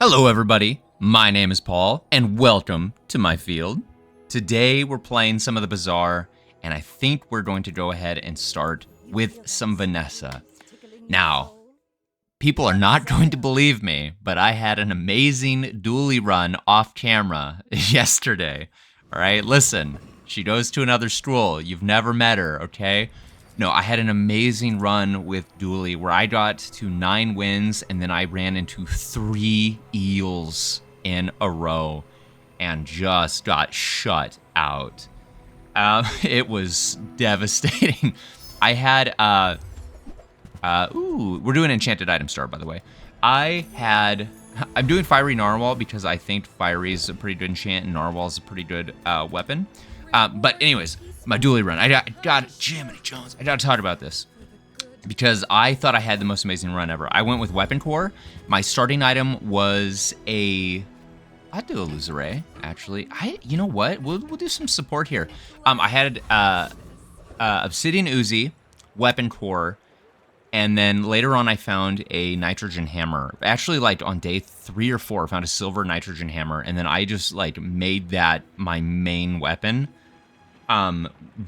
Hello everybody, my name is Paul, and welcome to my field. Today we're playing some of the Bazaar, and I think we're going to go ahead and start with some Vanessa. Now, people are not going to believe me, but I had an amazing dually run off camera yesterday. Alright, listen, she goes to another school, you've never met her, okay? No, I had an amazing run with Dooley where I got to 9 wins and then I ran into 3 eels in a row and just got shut out. It was devastating. I had, we're doing Enchanted Item Star, by the way. I'm doing Fiery Narwhal because I think Fiery is a pretty good enchant and Narwhal is a pretty good weapon. But anyways, my dually run. I got Jiminy Jones. I gotta talk about this because I thought I had the most amazing run ever. I went with Weapon Core. My starting item was I'd do a Illusoray, actually. You know what? We'll do some support here. I had Obsidian Uzi, Weapon Core, and then later on I found a Nitrogen Hammer. Actually, like on day 3 or 4, I found a Silver Nitrogen Hammer, and then I just like made that my main weapon.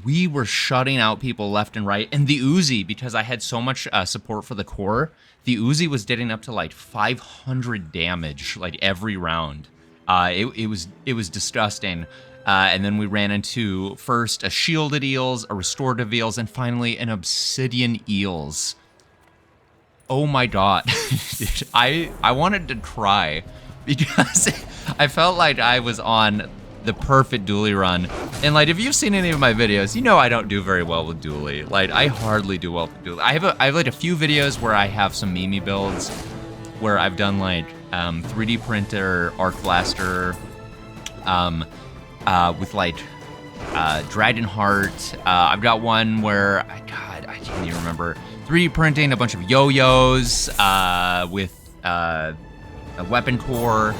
We were shutting out people left and right, and the Uzi, because I had so much support for the core, the Uzi was getting up to like 500 damage like every round. It was disgusting. And then we ran into first a shielded eels, a restorative eels, and finally an obsidian eels. Oh my god. I wanted to cry because I felt like I was on the perfect dually run. And like, if you've seen any of my videos, you know I don't do very well with dually. Like, I hardly do well with dually. I have like a few videos where I have some meme builds where I've done like 3D printer, arc blaster, with like Dragon Heart. I've got one where I can't even remember. 3D printing a bunch of yo-yos with a weapon core.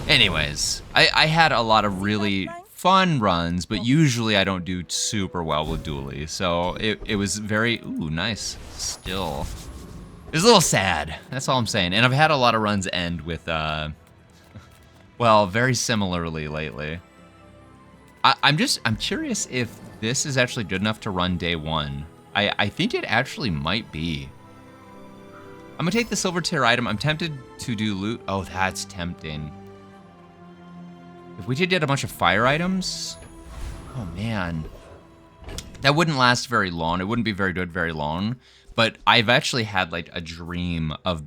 Anyways, I had a lot of really fun runs, but usually I don't do super well with dually. So it was very, ooh, nice still. It was a little sad, that's all I'm saying. And I've had a lot of runs end with, well, very similarly lately. I'm curious if this is actually good enough to run day 1. I think it actually might be. I'm gonna take the silver tier item. I'm tempted to do loot. Oh, that's tempting. If we did get a bunch of fire items, oh man. That wouldn't last very long. It wouldn't be very good very long. But I've actually had like a dream of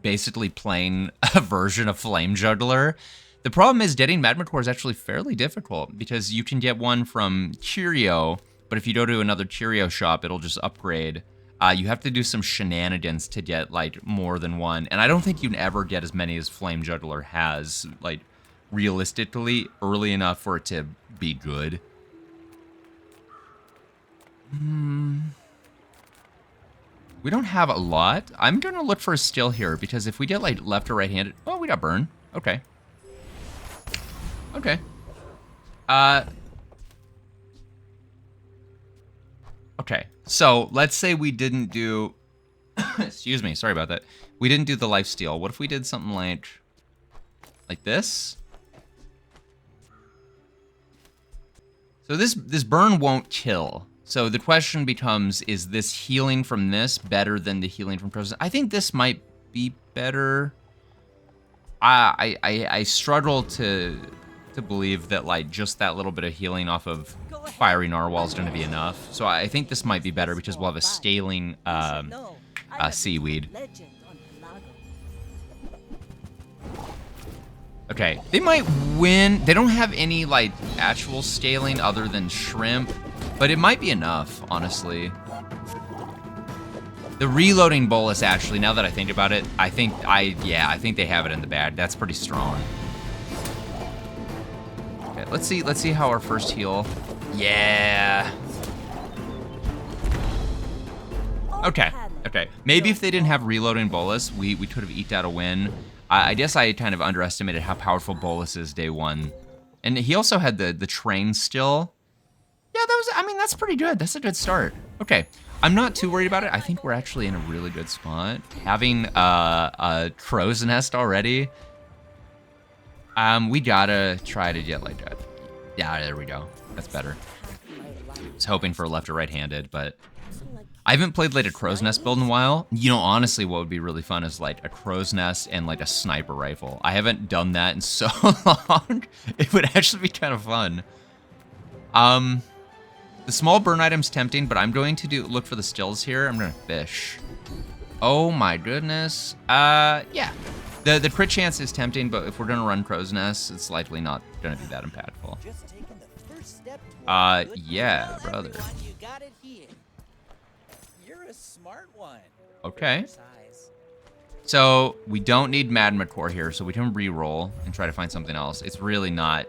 basically playing a version of Flame Juggler. The problem is getting Magma Core is actually fairly difficult because you can get one from Cheerio, but if you go to another Cheerio shop, it'll just upgrade. You have to do some shenanigans to get like more than one. And I don't think you can ever get as many as Flame Juggler has, like realistically, early enough for it to be good. We don't have a lot. I'm gonna look for a skill here because if we get like left or right-handed, oh, we got burn. Okay. Okay. Okay. So let's say we didn't do. Excuse me. Sorry about that. We didn't do the lifesteal. What if we did something like this? So this burn won't kill. So the question becomes, is this healing from this better than the healing from Frozen? I think this might be better. I struggle to believe that like just that little bit of healing off of Fiery Narwhal is going to be enough. So I think this might be better because we'll have a scaling seaweed. Okay, they might win. They don't have any like actual scaling other than shrimp, but it might be enough, honestly. The reloading bolus, actually, now that I think about it, I think they have it in the bag. That's pretty strong. Okay, let's see how our first heal. Yeah. Okay. Maybe if they didn't have reloading bolus, we could have eked out a win. I guess I kind of underestimated how powerful bolus is day 1. And he also had the train still. Yeah, that's pretty good. That's a good start. Okay. I'm not too worried about it. I think we're actually in a really good spot. Having a crow's nest already We gotta try to get like that. Yeah, there we go. That's better. I was hoping for left or right-handed, but I haven't played like a crow's nest build in a while. You know, honestly, what would be really fun is like a crow's nest and like a sniper rifle. I haven't done that in so long. It would actually be kind of fun. The small burn item's tempting, but I'm going to look for the stills here. I'm gonna fish. Oh my goodness. Yeah. The crit chance is tempting, but if we're gonna run crow's nest, it's likely not gonna be that impactful. Yeah, brother. You're a smart one. Okay. So we don't need Magma Core here, so we can re-roll and try to find something else. It's really not.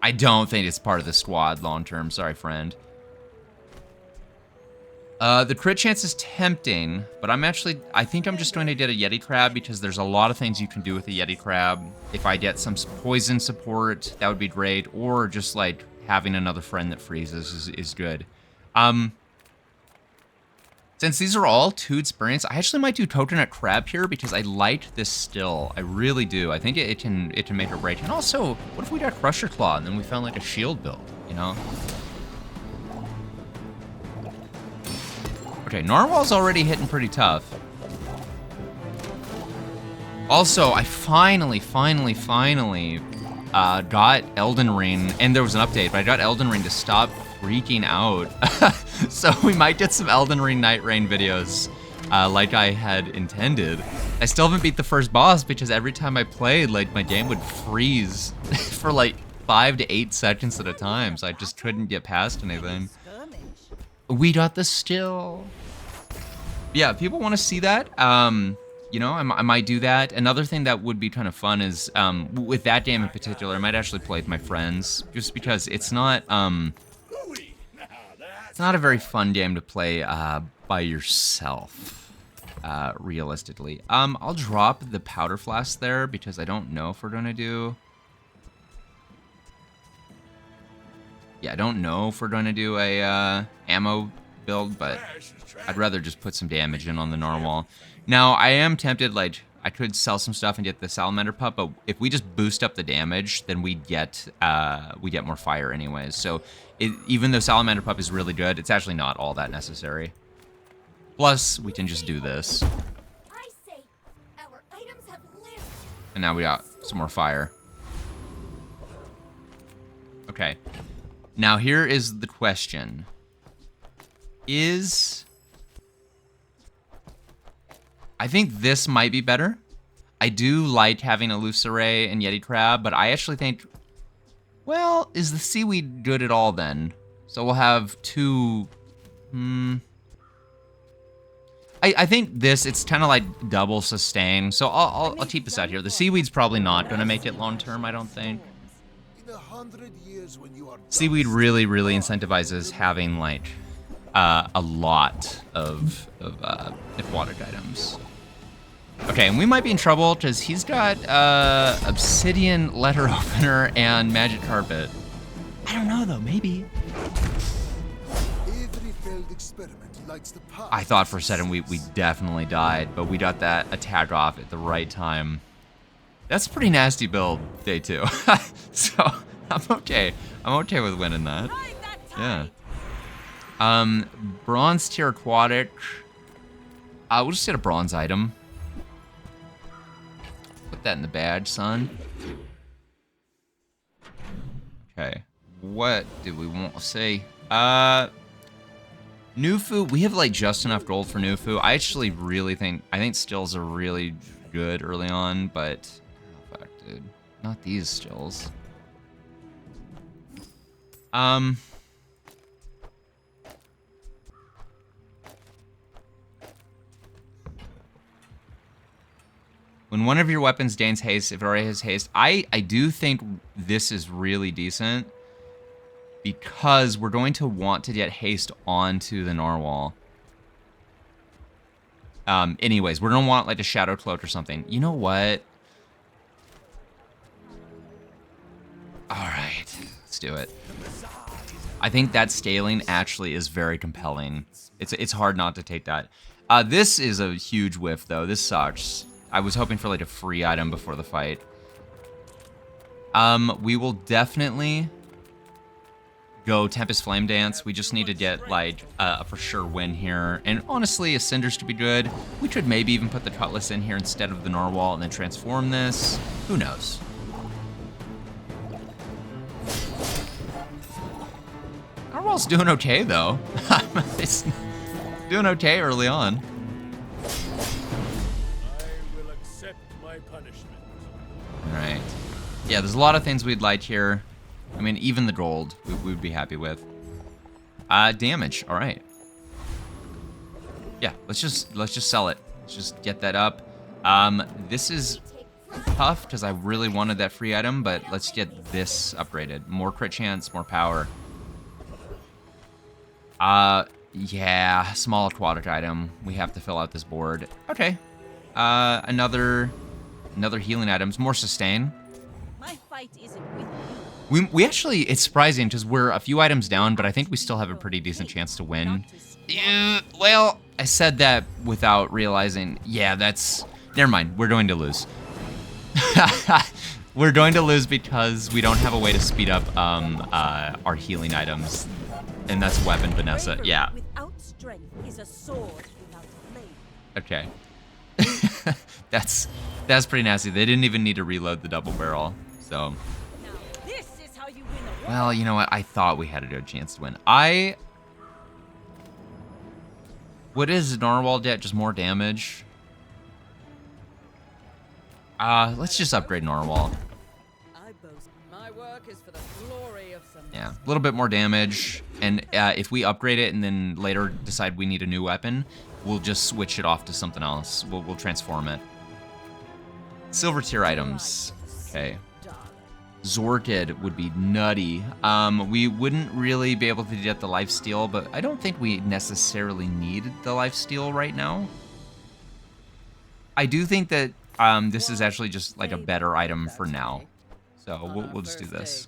I don't think it's part of the squad long term. Sorry, friend. The crit chance is tempting, but I think I'm just going to get a Yeti Crab because there's a lot of things you can do with a Yeti Crab. If I get some poison support, that would be great, or just like having another friend that freezes is good. Since these are all 2 experience, I actually might do Coconut Crab here because I like this still. I really do. I think it can make or break. And also, what if we got Crusher Claw and then we found like a shield build, you know? Okay, Narwhal's already hitting pretty tough. Also, I finally got Elden Ring, and there was an update, but I got Elden Ring to stop freaking out. So we might get some Elden Ring Night Rain videos like I had intended. I still haven't beat the first boss because every time I played, like, my game would freeze for like 5 to 8 seconds at a time, so I just couldn't get past anything. We got the still. Yeah, people want to see that. You know, I might do that. Another thing that would be kind of fun is, with that game in particular, I might actually play with my friends, just because it's not a very fun game to play by yourself, realistically. I'll drop the powder flask there because I don't know if we're gonna do. Yeah, I don't know if we're gonna do a ammo build, but I'd rather just put some damage in on the narwhal. Now, I am tempted, like, I could sell some stuff and get the salamander pup, but if we just boost up the damage, then we get more fire anyways. So even though salamander pup is really good, it's actually not all that necessary. Plus, we can just do this. And now we got some more fire. Okay. Now here is the question. I think this might be better. I do like having a Lucere and Yeti Crab, but I actually think, well, is the seaweed good at all then? So we'll have 2, I think this, it's kind of like double sustain, so I'll keep this out here. The seaweed's probably not gonna make it long term, I don't think. Seaweed really incentivizes having like a lot of aquatic items. Okay, and we might be in trouble because he's got obsidian letter opener and magic carpet. I don't know though, maybe. I thought for a second we definitely died, but we got that attack off at the right time. That's a pretty nasty build, day 2. So I'm okay. I'm okay with winning that. Yeah. Bronze tier aquatic. We'll just get a bronze item. Put that in the badge, son. Okay. What do we want to see? Nufu, we have like just enough gold for Nufu. I actually really think, stills are really good early on, but oh, fuck, dude. Not these stills. When one of your weapons gains haste, if it already has haste, I do think this is really decent because we're going to want to get haste onto the narwhal. Anyways, we're going to want like a shadow cloak or something. You know what? All right, let's do it. I think that scaling actually is very compelling. It's hard not to take that. This is a huge whiff though. This sucks. I was hoping for like a free item before the fight. We will definitely go Tempest Flame Dance. We just need to get like a for sure win here. And honestly, a Cinders to be good. We could maybe even put the Cutlass in here instead of the Narwhal and then transform this. Who knows? Narwhal's doing okay though. It's doing okay early on. I will accept my punishment. All right. Yeah, there's a lot of things we'd like here. I mean, even the gold we'd be happy with. Damage. All right. Yeah, let's just sell it. Let's just get that up. This is tough because I really wanted that free item, but let's get this upgraded. More crit chance, more power. Yeah, small aquatic item. We have to fill out this board. Okay. Another healing items, more sustain. My fight isn't with you. We actually, it's surprising because we're a few items down, but I think we still have a pretty decent chance to win. Yeah, well, I said that without realizing, yeah, never mind, we're going to lose. We're going to lose because we don't have a way to speed up our healing items. And that's weapon Vanessa, yeah. Without strength is a sword without a blade. Okay. That's pretty nasty. They didn't even need to reload the double barrel, so. Now this is how you win a war. Well, you know what? I thought we had a good chance to win. What is Narwhal debt? Just more damage? Let's just upgrade Narwhal. I boast my work is for the glory of some. Yeah, a little bit more damage. And if we upgrade it and then later decide we need a new weapon, we'll just switch it off to something else. We'll transform it. Silver tier items. Okay. Zorkid would be nutty. We wouldn't really be able to get the lifesteal, but I don't think we necessarily need the lifesteal right now. I do think that this is actually just like a better item for now. So we'll just do this.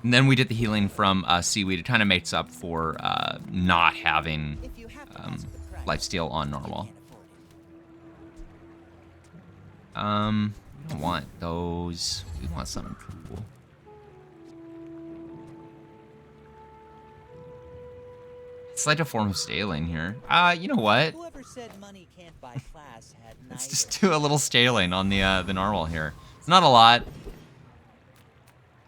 And then we did the healing from Seaweed. It kind of makes up for not having lifesteal on Narwhal. We don't want those. We want something cool. It's like a form of scaling here. You know what? Whoever said money can't buy class had Let's neither. just do a little scaling on the Narwhal here. It's not a lot.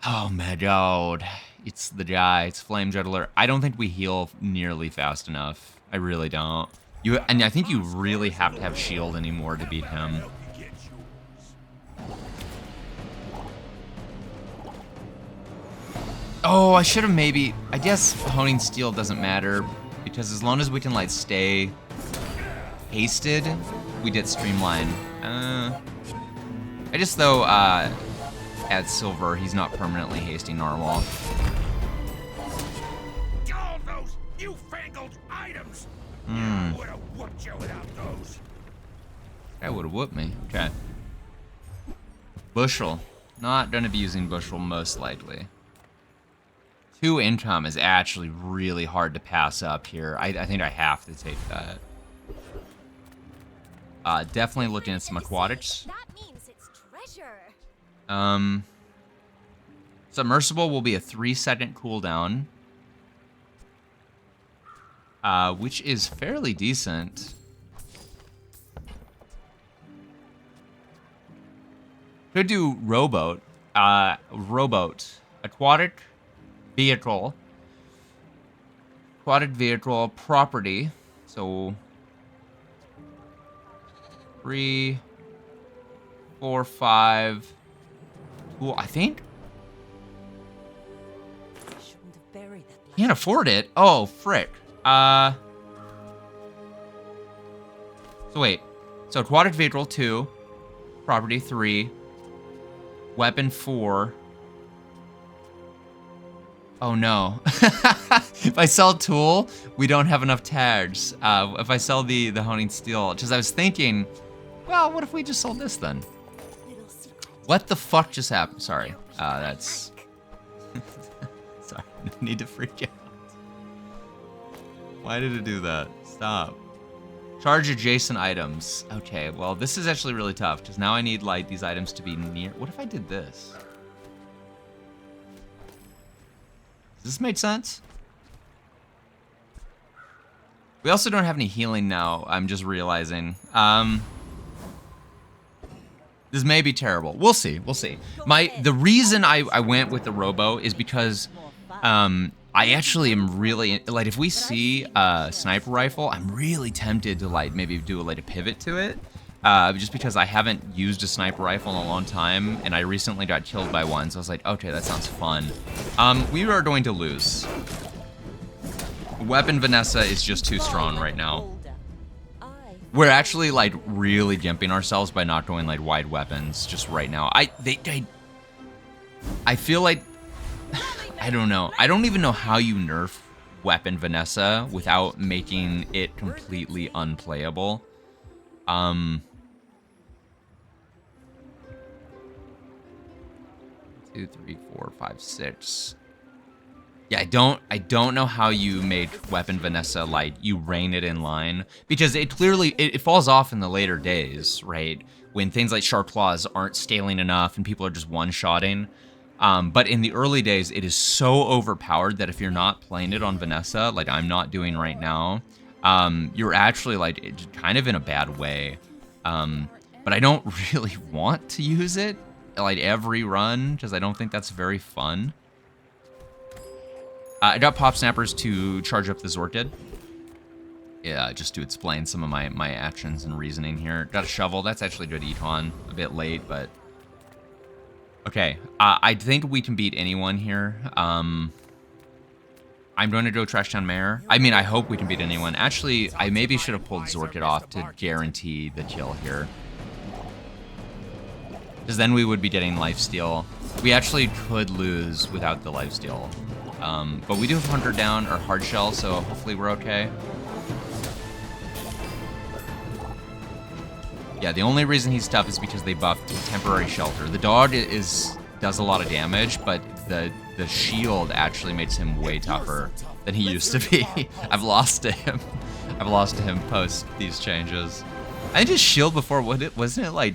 Oh my god. It's the guy. It's Flame Juggler. I don't think we heal nearly fast enough. I really don't. And I think you really have to have shield anymore to beat him. Oh, I should have maybe... I guess Honing Steel doesn't matter, because as long as we can, like, stay hasted, we did Streamline. I just, though, at Silver, he's not permanently hasting Narwhal. All those newfangled items! I would have whooped you without those. That would have whooped me. Okay. Bushel. Not gonna be using Bushel, most likely. 2 income is actually really hard to pass up here. I think I have to take that. Definitely looking at some aquatics. That means it's treasure. Submersible will be a 3-second cooldown. Which is fairly decent. Could do rowboat. Rowboat. Aquatic vehicle. Aquatic vehicle property. So 3, 4, 5. Cool, I think. I shouldn't have buried that. Can't afford it. Oh, frick. So wait. So aquatic vehicle 2, property 3, weapon 4. Oh no. If I sell tool, we don't have enough tags. If I sell the Honing Steel, just I was thinking, well, what if we just sold this then? Little secret. What the fuck just happened? Sorry. That's sorry. No need to freak out. Why did it do that? Stop. Charge adjacent items. Okay, well, this is actually really tough because now I need like these items to be near. What if I did this? Does this make sense? We also don't have any healing now. I'm just realizing. This may be terrible. We'll see. We'll see. The reason I went with the Robo is because I actually am really like, if we see a sniper rifle, I'm really tempted to like maybe do a pivot to it, just because I haven't used a sniper rifle in a long time, and I recently got killed by one, so I was like, okay, that sounds fun. We are going to lose. Weapon Vanessa is just too strong right now. We're actually like really gimping ourselves by not going like wide weapons just right now. I feel like I don't know. I don't even know how you nerf Weapon Vanessa without making it completely unplayable. 2, 3, 4, 5, 6. Yeah, I don't know how you make Weapon Vanessa like you rein it in line, because it clearly it falls off in the later days, right? When things like Sharp Claws aren't scaling enough and people are just one-shotting. But in the early days, it is so overpowered that if you're not playing it on Vanessa, like I'm not doing right now, you're actually like kind of in a bad way. But I don't really want to use it like every run because I don't think that's very fun. I got Pop Snappers to charge up the Zortid. Yeah, just to explain some of my actions and reasoning here. Got a Shovel. That's actually good Econ. A bit late, but... Okay, I think we can beat anyone here. I'm going to go Trash Town Mayor. I mean, I hope we can beat anyone. Actually, I maybe should have pulled Zortid off to guarantee the kill here. Because then we would be getting lifesteal. We actually could lose without the lifesteal. But we do have Hunter down, or Hard Shell, so hopefully we're okay. Yeah, the only reason he's tough is because they buffed Temporary Shelter. The dog does a lot of damage, but the shield actually makes him way tougher than he used to be. I've lost to him. I've lost to him post these changes. I think his shield before, wasn't it like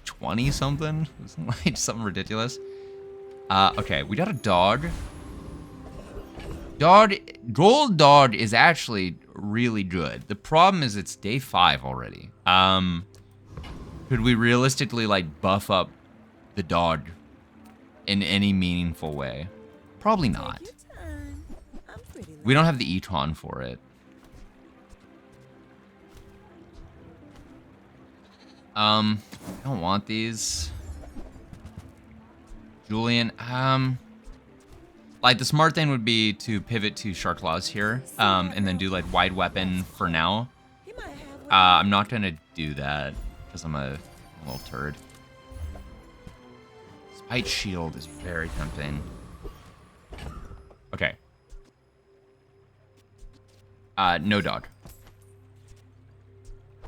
20 something? Wasn't it like something ridiculous? Okay, we got a dog. Gold dog is actually really good. The problem is it's day 5 already. Could we realistically like buff up the dog in any meaningful way? Probably not. We don't have the Econ for it. I don't want these. Julian, like the smart thing would be to pivot to Shark Claws here, and then do like wide weapon for now. I'm not gonna do that because I'm a little turd. Spite Shield is very tempting. Okay. No dog.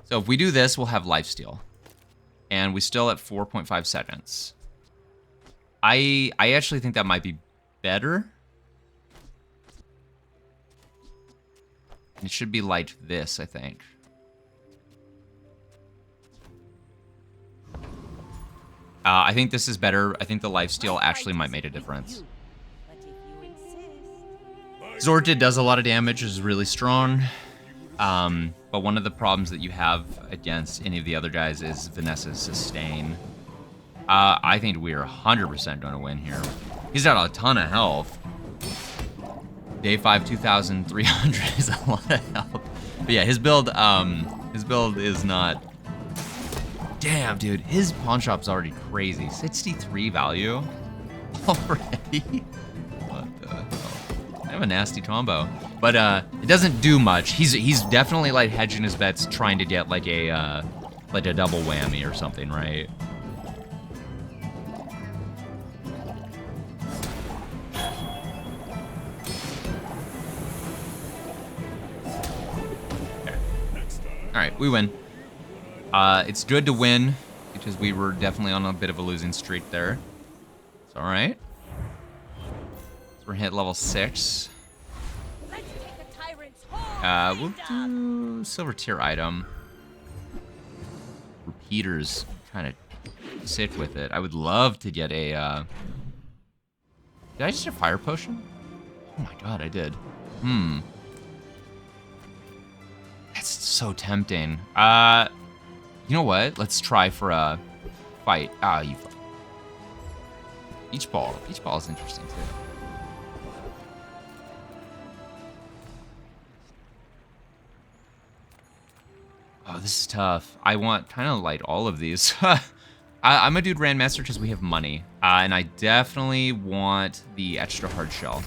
So if we do this, we'll have lifesteal. And we still at 4.5 seconds. I actually think that might be better. It should be like this, I think. I think this is better. I think the lifesteal actually might make a difference. Zortid does a lot of damage, is really strong. But one of the problems that you have against any of the other guys is Vanessa's sustain. I think we're 100% going to win here. He's got a ton of health. Day 5, 2,300 is a lot of health. But yeah, his build is not... Damn, dude, his pawn shop's already crazy. 63 value already? What the hell? I have a nasty combo. But it doesn't do much. He's definitely like hedging his bets, trying to get like a double whammy or something, right? All right, we win. It's good to win because we were definitely on a bit of a losing streak there. It's all right. So we're hit level 6. Let's take the tyrant's hold. We'll do silver tier item. Repeaters, kind of sick with it. I would love to get a, did I just get a fire potion? Oh my god, I did. That's so tempting. You know what? Let's try for a fight. Ah, you fuck. Beach ball. Beach ball is interesting too. Oh, this is tough. I want kind of like all of these. I'm a dude Grandmaster because we have money. And I definitely want the extra hard shell.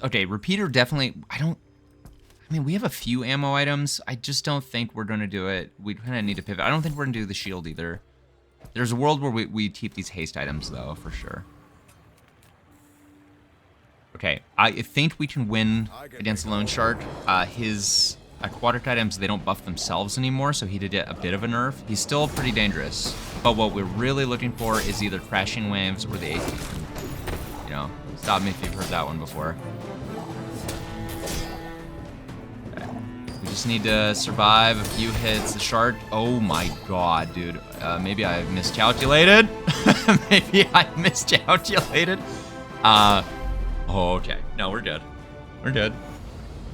Okay, repeater definitely. I mean, we have a few ammo items. I just don't think we're going to do it. We kind of need to pivot. I don't think we're going to do the shield either. There's a world where we keep these haste items, though, for sure. Okay, I think we can win against Lone Shark. His aquatic items, they don't buff themselves anymore, so he did get a bit of a nerf. He's still pretty dangerous. But what we're really looking for is either Crashing Waves or the AP. You know, stop me if you've heard that one before. Okay. We just need to survive a few hits. The shark, oh my god, dude. Maybe I miscalculated. Maybe I miscalculated. Oh, okay. No, we're good. We're good.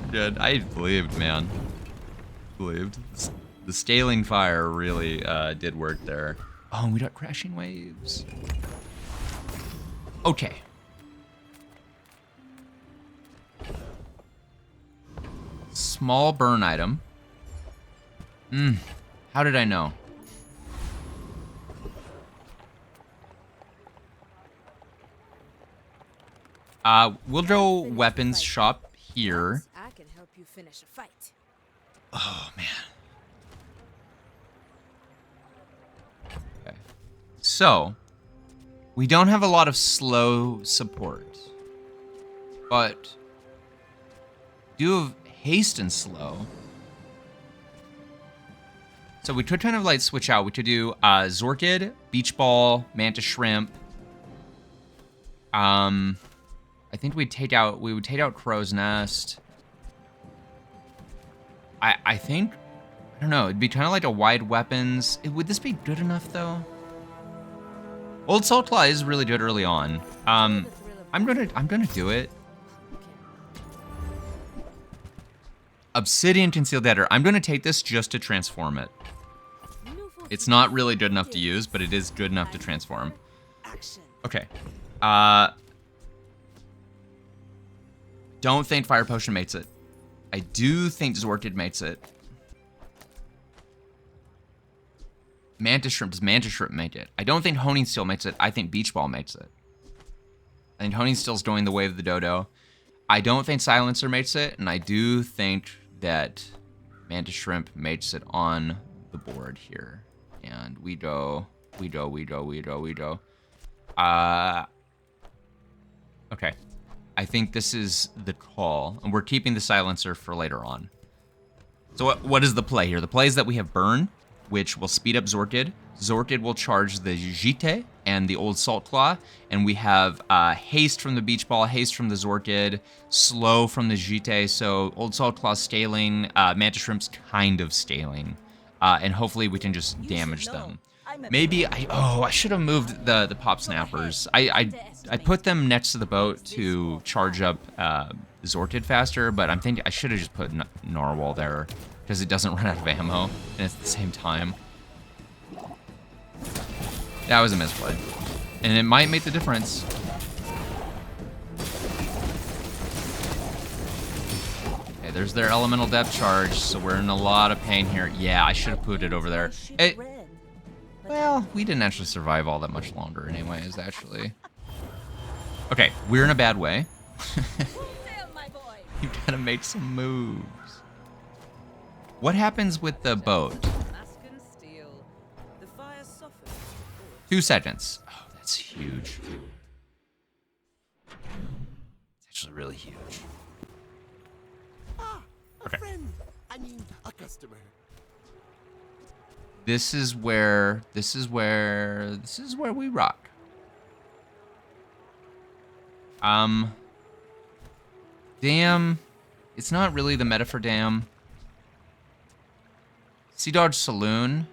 We're good. I believed, man. Believed. The scaling fire really did work there. Oh, and we got Crashing Waves. Okay. Small burn item. How did I know? We'll go weapons shop here. I can help you finish a fight. Oh, man. Okay. So, we don't have a lot of slow support. But, do have haste and slow. So we could kind of like switch out. We could do Zorkid, Beach Ball, Manta Shrimp. I think we would take out Crow's Nest. I think, I don't know, it'd be kind of like a wide weapons. Would this be good enough though? Old Saltclaw is really good early on. I'm gonna do it. Obsidian Concealed Adder. I'm gonna take this just to transform it. It's not really good enough to use, but it is good enough to transform. Okay. Don't think Fire Potion mates it. I do think Zorkid mates it. Manta Shrimp, does Manta Shrimp make it? I don't think Honing Steel mates it. I think Beach Ball mates it. I think Honing Steel's going the way of the dodo. I don't think Silencer mates it, and I do think that Manta Shrimp mates it on the board here. And we go. Okay. I think this is the call, and we're keeping the Silencer for later on. So what is the play here? The play is that we have Burn, which will speed up Zorkid. Zorkid will charge the Jite and the Old Saltclaw, and we have Haste from the Beach Ball, Haste from the Zorkid, Slow from the Jite, so Old Saltclaw scaling, Manta Shrimp's kind of scaling, and hopefully we can just damage them. Maybe I should have moved the Pop Snappers. I put them next to the boat to charge up Zorkid faster, but I'm thinking I should have just put Narwhal there because it doesn't run out of ammo, and it's at the same time. That was a misplay, and it might make the difference. Okay, there's their elemental depth charge, so we're in a lot of pain here. Yeah, I should have put it over there. Well, we didn't actually survive all that much longer anyways, actually. Okay, we're in a bad way. You gotta make some moves. What happens with the boat? 2 seconds. Oh, that's huge. It's actually really huge. A friend. I mean, a customer. This is where we rock. Dam. It's not really the meta for Dam. Sea Dodge Saloon.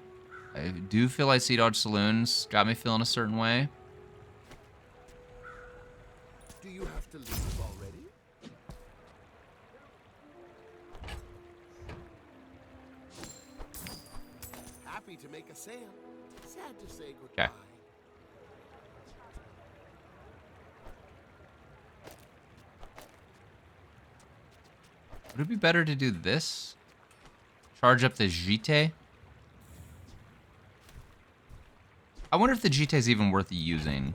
I do feel like Sea Dodge Saloon's got me feeling a certain way. Do you have to leave already? Happy to make a sale. Sad to say goodbye. Okay. Would it be better to do this? Charge up the JT? I wonder if the JT is even worth using.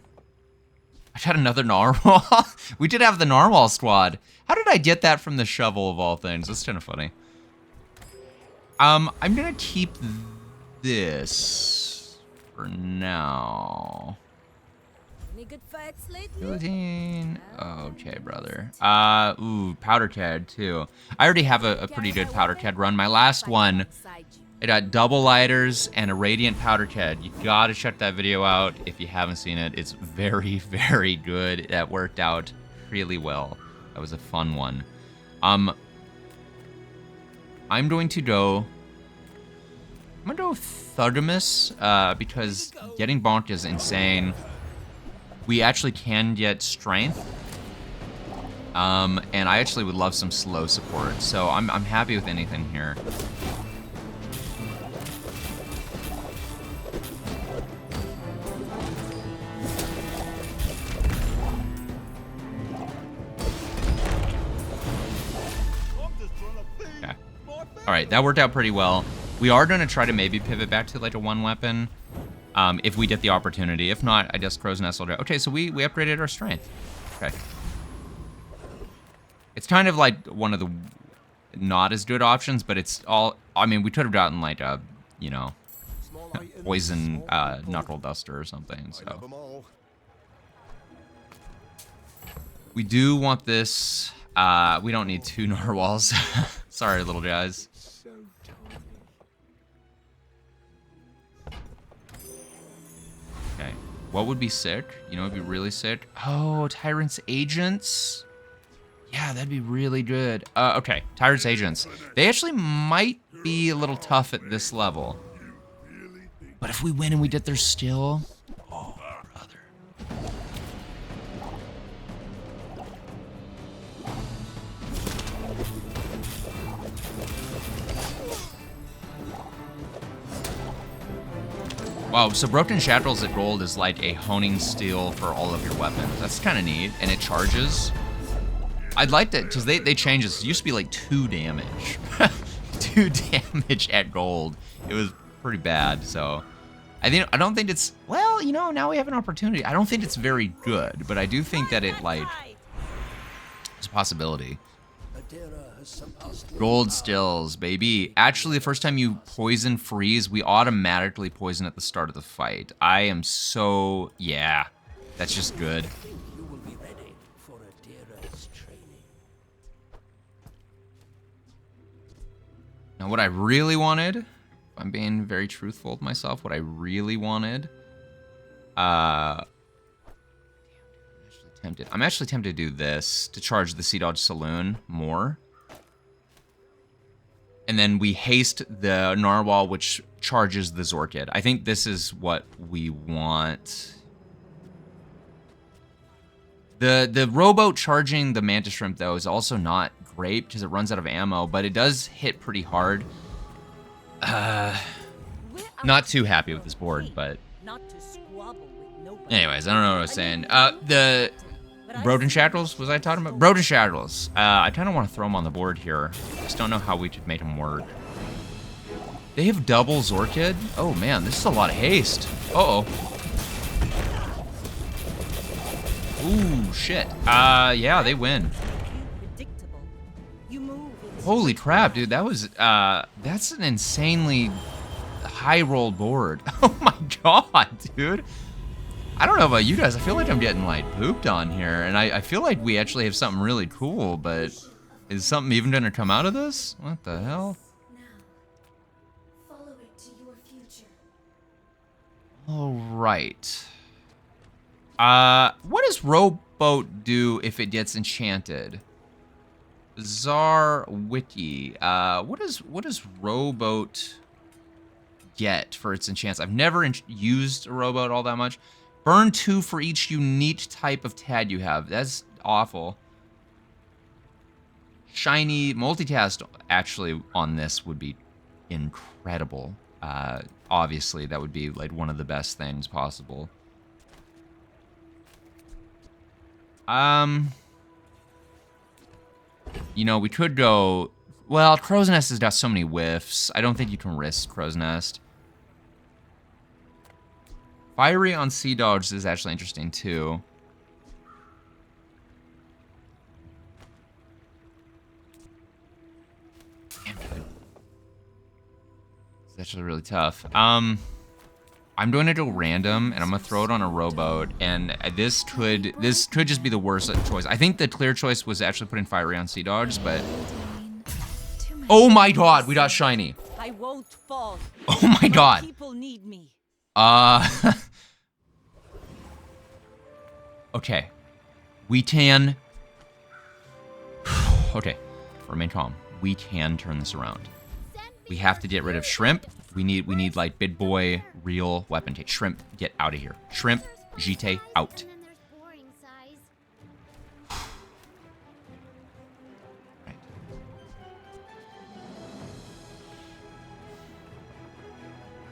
I got another narwhal. We did have the narwhal squad. How did I get that from the shovel of all things? That's kind of funny. I'm gonna keep this for now. Any good fights lately? 15. Okay, brother. Ooh, powder keg too. I already have a pretty good powder keg run. My last one, I got double lighters and a radiant powder keg. You gotta check that video out if you haven't seen it. It's very, very good. That worked out really well. That was a fun one. I'm going to go Thugdamus, because getting bonked is insane. We actually can get strength. And I actually would love some slow support, so I'm happy with anything here. Okay. Alright, that worked out pretty well. We are going to try to maybe pivot back to like a one weapon. If we get the opportunity. If not, I just Crow's Nest will do. Okay, so we upgraded our strength. Okay. It's kind of like one of the not as good options, but it's all... I mean, we could have gotten like a, you know, poison knuckle duster or something, so... We do want this. We don't need 2 narwhals. Sorry, little guys. Okay. What would be sick? You know, it'd be really sick. Oh, Tyrant's Agents. Yeah, that'd be really good. Okay, Tyrant's Agents. They actually might be a little tough at this level. But if we win and we get their skill... Oh, brother. Wow, so Broken Shackles at gold is like a honing steel for all of your weapons. That's kind of neat, and it charges. I'd like that, because they changed this. It used to be like 2 damage. 2 damage at gold. It was pretty bad, so... I don't think it's... Well, you know, now we have an opportunity. I don't think it's very good, but I do think that it, like... It's a possibility. Gold stills, baby. Actually, the first time you poison freeze, we automatically poison at the start of the fight. I am so... Yeah. That's just good. You will be ready for Adira's training. Now, what I really wanted... If I'm being very truthful with myself, what I really wanted... I'm actually tempted to do this, to charge the Sea Dodge Saloon more. And then we haste the Narwhal, which charges the Zorkid. I think this is what we want. The rowboat charging the Mantis Shrimp, though, is also not great, because it runs out of ammo, but it does hit pretty hard. Not too happy with this board, but... Not to squabble with nobody. Anyways, I don't know what I was saying. The Broken Shackles, was I talking about? Broken Shackles. I kind of want to throw them on the board here. Just don't know how we could make them work. They have double Zorkid? Oh man, this is a lot of haste. Uh-oh. Ooh, shit. Yeah, they win. Predictable. You move in Holy crap, dude. That was, that's an insanely high roll board. Oh my god, dude. I don't know about you guys. I feel like I'm getting, like, pooped on here. And I feel like we actually have something really cool, but is something even going to come out of this? What the hell? now. Follow it to your future. All right. What does Rowboat do if it gets enchanted? Bazaar Wiki. What does rowboat get for its enchants? I've never used a rowboat all that much. Burn 2 for each unique type of tad you have. That's awful. Shiny multitask actually on this would be incredible. Obviously, that would be like one of the best things possible. You know, we could go... Well, Crow's Nest has got so many whiffs. I don't think you can risk Crow's Nest. Fiery on Sea Dogs is actually interesting, too. Damn it. It's actually really tough. I'm going to go random, and I'm going to throw it on a rowboat, and this could just be the worst choice. I think the clear choice was actually putting Fiery on Sea Dogs, but... Oh my god, we got shiny. I won't fall. Oh my god. People need me. Okay. We can... Okay, remain calm. We can turn this around. We have to get rid of Shrimp. We need like big boy real weapon take. Shrimp, get out of here. Shrimp, Jite, out. Right.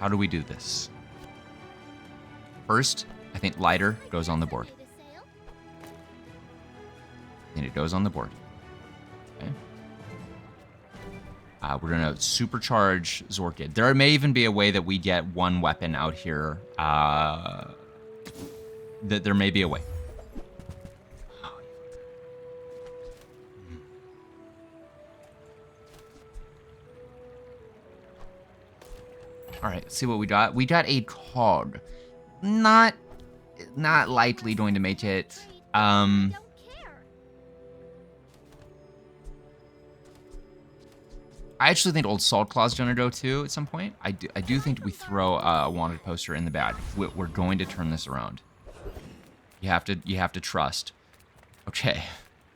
How do we do this? First, I think lighter goes on the board. And it goes on the board. Okay. We're going to supercharge Zorkid. There may even be a way that we get one weapon out here. There may be a way. All right, let's see what we got. We got a cog. Not likely going to make it. I actually think Old Salt Claw's gonna go too at some point. I do think we throw a wanted poster in the bag. We're going to turn this around. You have to trust. Okay,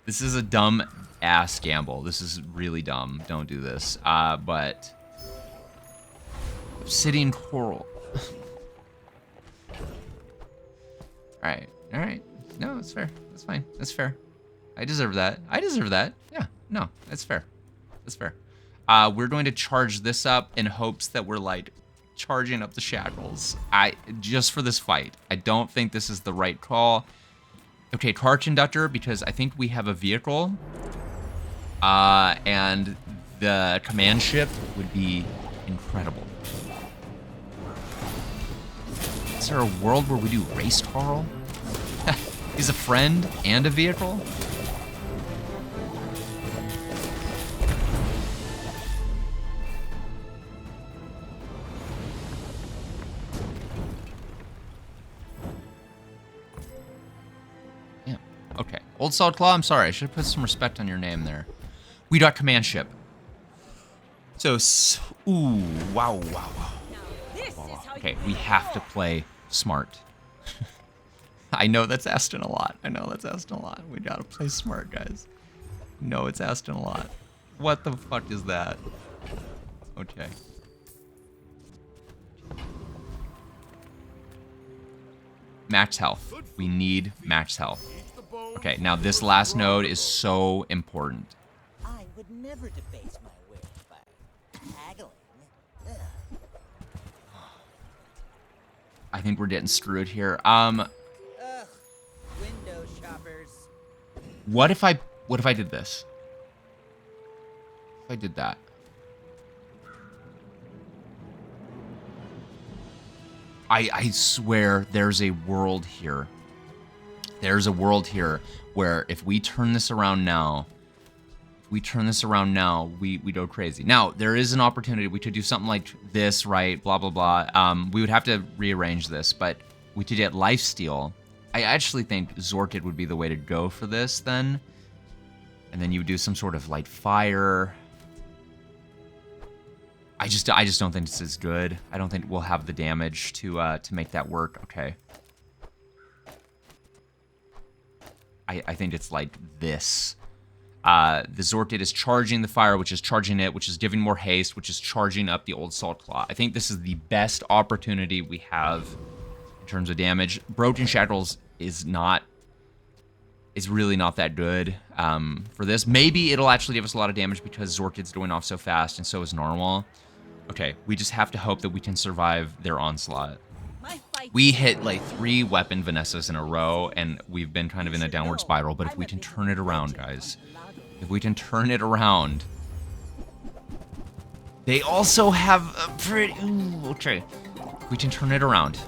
this is a dumb ass gamble. This is really dumb. Don't do this. But Obsidian Coral. All right. No, it's fair. That's fine. That's fair. I deserve that. Yeah. No, that's fair. That's fair. We're going to charge this up in hopes that we're like charging up the shackles. Just for this fight. I don't think this is the right call. Okay, car conductor, because I think we have a vehicle. And the command ship would be incredible. Is there a world where we do race Carl? He's a friend and a vehicle? Okay. Old Salt Claw, I'm sorry. I should have put some respect on your name there. We got command ship. So, ooh, wow. Okay, we have to play smart. I know that's asking a lot. We gotta play smart, guys. No, it's asking a lot. What the fuck is that? Okay. Max health. We need max health. Okay, now this last node is so important. I would never debase my wares by haggling. Ugh. I think we're getting screwed here. Ugh. Window shoppers. What if I did this? If I did that. I swear there's a world here. There's a world here where if we turn this around now, we go crazy. Now, there is an opportunity. We could do something like this, right? Blah, blah, blah. We would have to rearrange this, but we could get lifesteal. I actually think Zorkid would be the way to go for this then. And then you would do some sort of light fire. I just don't think this is good. I don't think we'll have the damage to make that work. Okay. I think it's like this. The Zorkid is charging the fire, which is charging it, which is giving more haste, which is charging up the old Salt Claw. I think this is the best opportunity we have in terms of damage. Broken Shackles is really not that good for this. Maybe it'll actually give us a lot of damage because Zorkid's going off so fast, and so is Narwhal. Okay, we just have to hope that we can survive their onslaught. We hit like 3 weapon Vanessas in a row, and we've been kind of in a downward spiral. But if we can turn it around, guys, if we can turn it around. They also have a pretty... Ooh, okay, if we can turn it around.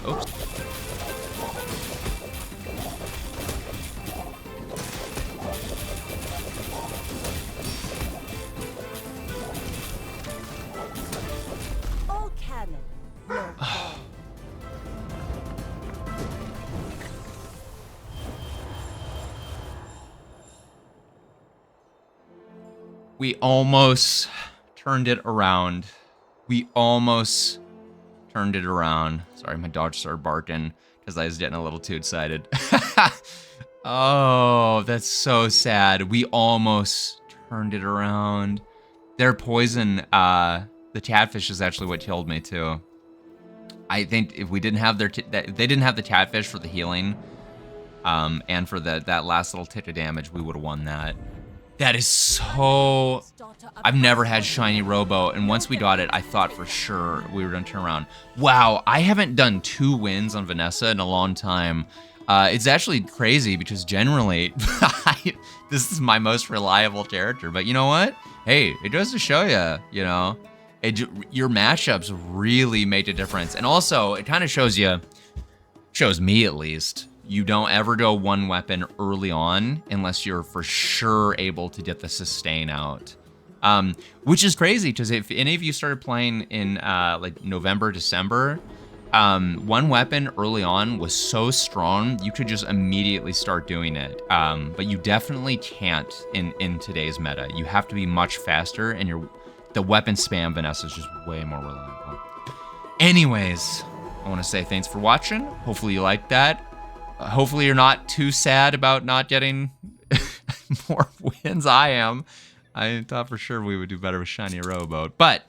Oops. All cannon. No ball. We almost turned it around. We almost turned it around. Sorry, my dog started barking because I was getting a little too excited. Oh, that's so sad. We almost turned it around. Their poison, the catfish is actually what killed me too. I think if we didn't have if they didn't have the catfish for the healing, and for that last little tick of damage, we would have won that. That is so... I've never had shiny Robo, and once we got it, I thought for sure we were gonna turn around. Wow, I haven't done 2 wins on Vanessa in a long time. It's actually crazy because generally, this is my most reliable character. But you know what? Hey, it goes to show you, you know, your matchups really made a difference. And also, it kind of shows me at least, you don't ever go 1 weapon early on unless you're for sure able to get the sustain out. Which is crazy because if any of you started playing in like November, December, 1 weapon early on was so strong you could just immediately start doing it. But you definitely can't in today's meta. You have to be much faster, and the weapon spam Vanessa is just way more reliable. Anyways, I want to say thanks for watching. Hopefully you liked that. Hopefully you're not too sad about not getting more wins. I am. I thought for sure we would do better with Shiny Rowboat. But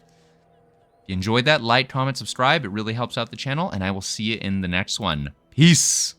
if you enjoyed that, like, comment, subscribe. It really helps out the channel, and I will see you in the next one. Peace.